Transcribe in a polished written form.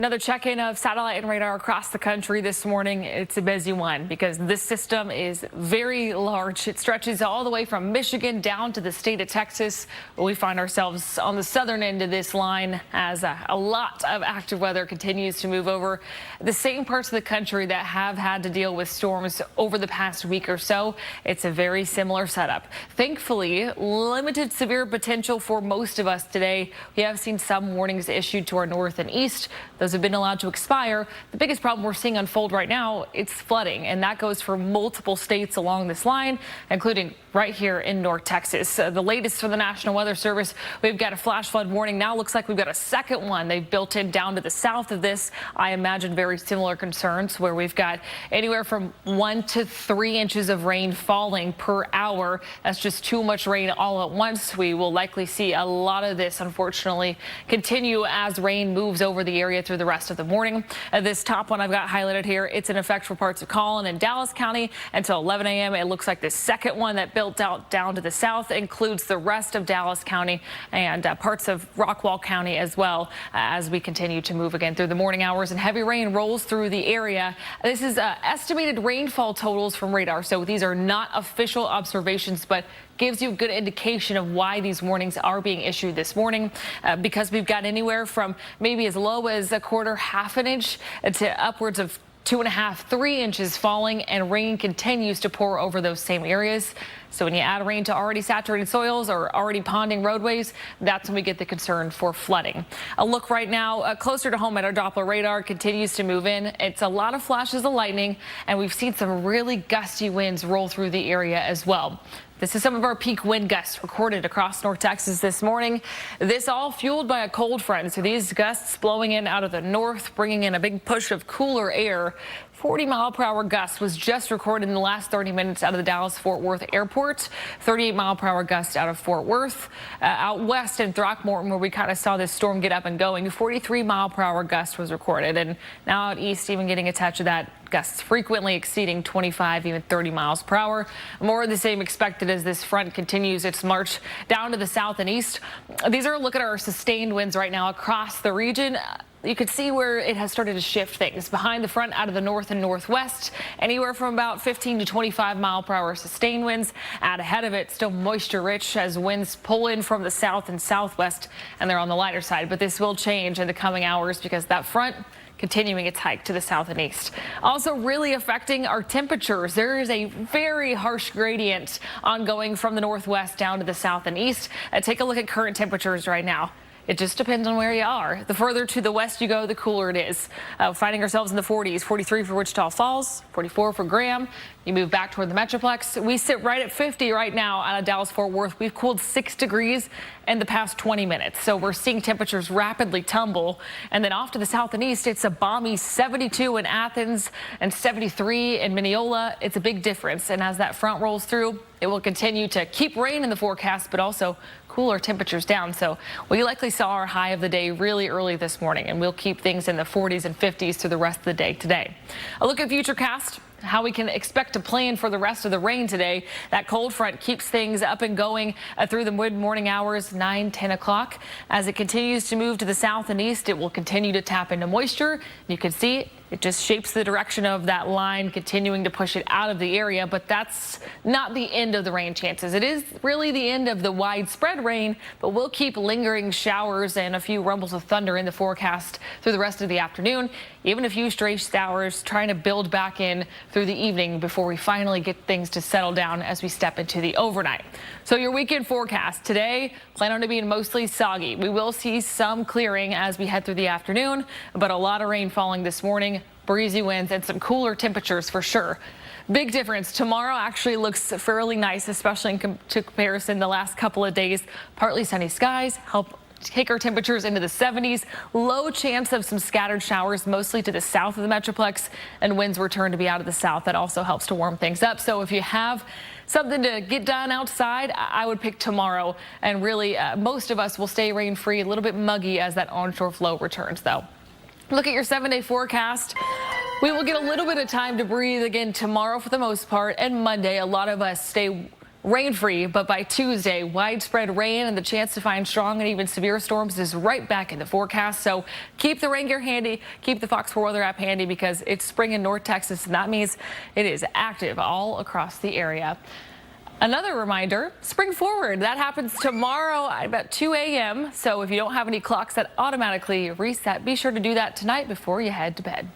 Another check-in of satellite and radar across the country this morning. It's a busy one because this system is very large. It stretches all the way from Michigan down to the state of Texas. We find ourselves on the southern end of this line as a lot of active weather continues to move over the same parts of the country that have had to deal with storms over the past week or so. It's a very similar setup. Thankfully, limited severe potential for most of us today. We have seen some warnings issued to our north and east. Those have been allowed to expire. The biggest problem we're seeing unfold right now, it's flooding, and that goes for multiple states along this line, including right here in North Texas. The latest for the National Weather Service, we've got a flash flood warning. Now looks like we've got a second one they've built in down to the south of this. I imagine very similar concerns where we've got anywhere from 1 to 3 inches of rain falling per hour. That's just too much rain all at once. We will likely see a lot of this, unfortunately, continue as rain moves over the area through the rest of the morning. This top one I've got highlighted here, it's in effect for parts of Collin and Dallas County until 11 a.m. It looks like the second one that built out down to the south includes the rest of Dallas County and parts of Rockwall County as well as we continue to move again through the morning hours, and heavy rain rolls through the area. This is estimated rainfall totals from radar, so these are not official observations, but gives you a good indication of why these warnings are being issued this morning, because we've got anywhere from maybe as low as a quarter, half an inch to upwards of 2.5 to 3 inches falling, and rain continues to pour over those same areas. So when you add rain to already saturated soils or already ponding roadways, that's when we get the concern for flooding. A look right now closer to home at our Doppler radar continues to move in. It's a lot of flashes of lightning, and we've seen some really gusty winds roll through the area as well. This is some of our peak wind gusts recorded across North Texas this morning. This all fueled by a cold front. So these gusts blowing in out of the north, bringing in a big push of cooler air. 40-mile-per-hour gust was just recorded in the last 30 minutes out of the Dallas-Fort Worth airport. 38-mile-per-hour gust out of Fort Worth. Out west in Throckmorton, where we kind of saw this storm get up and going, 43-mile-per-hour gust was recorded. And now out east, even getting a touch of that. Gusts frequently exceeding 25, even 30 miles per hour. More of the same expected as this front continues its march down to the south and east. These are a look at our sustained winds right now across the region. You could see where it has started to shift things. Behind the front out of the north and northwest, anywhere from about 15 to 25 mile per hour sustained winds. Out ahead of it, still moisture rich as winds pull in from the south and southwest, and they're on the lighter side. But this will change in the coming hours because that front continuing its hike to the south and east. Also really affecting our temperatures. There is a very harsh gradient ongoing from the northwest down to the south and east. Take a look at current temperatures right now. It just depends on where you are. The further to the west you go, the cooler it is. Finding ourselves in the 40s, 43 for Wichita Falls, 44 for Graham. You move back toward the Metroplex. We sit right at 50 right now out of Dallas-Fort Worth. We've cooled 6 degrees in the past 20 minutes. So we're seeing temperatures rapidly tumble. And then off to the south and east, it's a balmy 72 in Athens and 73 in Mineola. It's a big difference. And as that front rolls through, it will continue to keep rain in the forecast, but also cooler temperatures down. So we likely saw our high of the day really early this morning, and we'll keep things in the 40s and 50s through the rest of the day today. A look at Futurecast, how we can expect to plan for the rest of the rain today. That cold front keeps things up and going through the mid-morning hours, 9, 10 o'clock. As it continues to move to the south and east, it will continue to tap into moisture. You can see it just shapes the direction of that line, continuing to push it out of the area. But that's not the end of the rain chances. It is really the end of the widespread rain, but we'll keep lingering showers and a few rumbles of thunder in the forecast through the rest of the afternoon. Even a few stray showers trying to build back in through the evening before we finally get things to settle down as we step into the overnight. So your weekend forecast today, plan on it being mostly soggy. We will see some clearing as we head through the afternoon, but a lot of rain falling this morning, breezy winds and some cooler temperatures for sure. Big difference. Tomorrow actually looks fairly nice, especially in comparison the last couple of days. Partly sunny skies help take our temperatures into the 70s. Low chance of some scattered showers, mostly to the south of the Metroplex, and winds return to be out of the south. That also helps to warm things up. So if you have something to get done outside, I would pick tomorrow. And really, most of us will stay rain-free, a little bit muggy as that onshore flow returns, though. Look at your 7-day forecast. We will get a little bit of time to breathe again tomorrow for the most part, and Monday, a lot of us stay rain-free, but by Tuesday, widespread rain and the chance to find strong and even severe storms is right back in the forecast. So keep the rain gear handy, keep the Fox 4 weather app handy because it's spring in North Texas, and that means it is active all across the area. Another reminder, spring forward. That happens tomorrow at about 2 a.m. So if you don't have any clocks that automatically reset, be sure to do that tonight before you head to bed.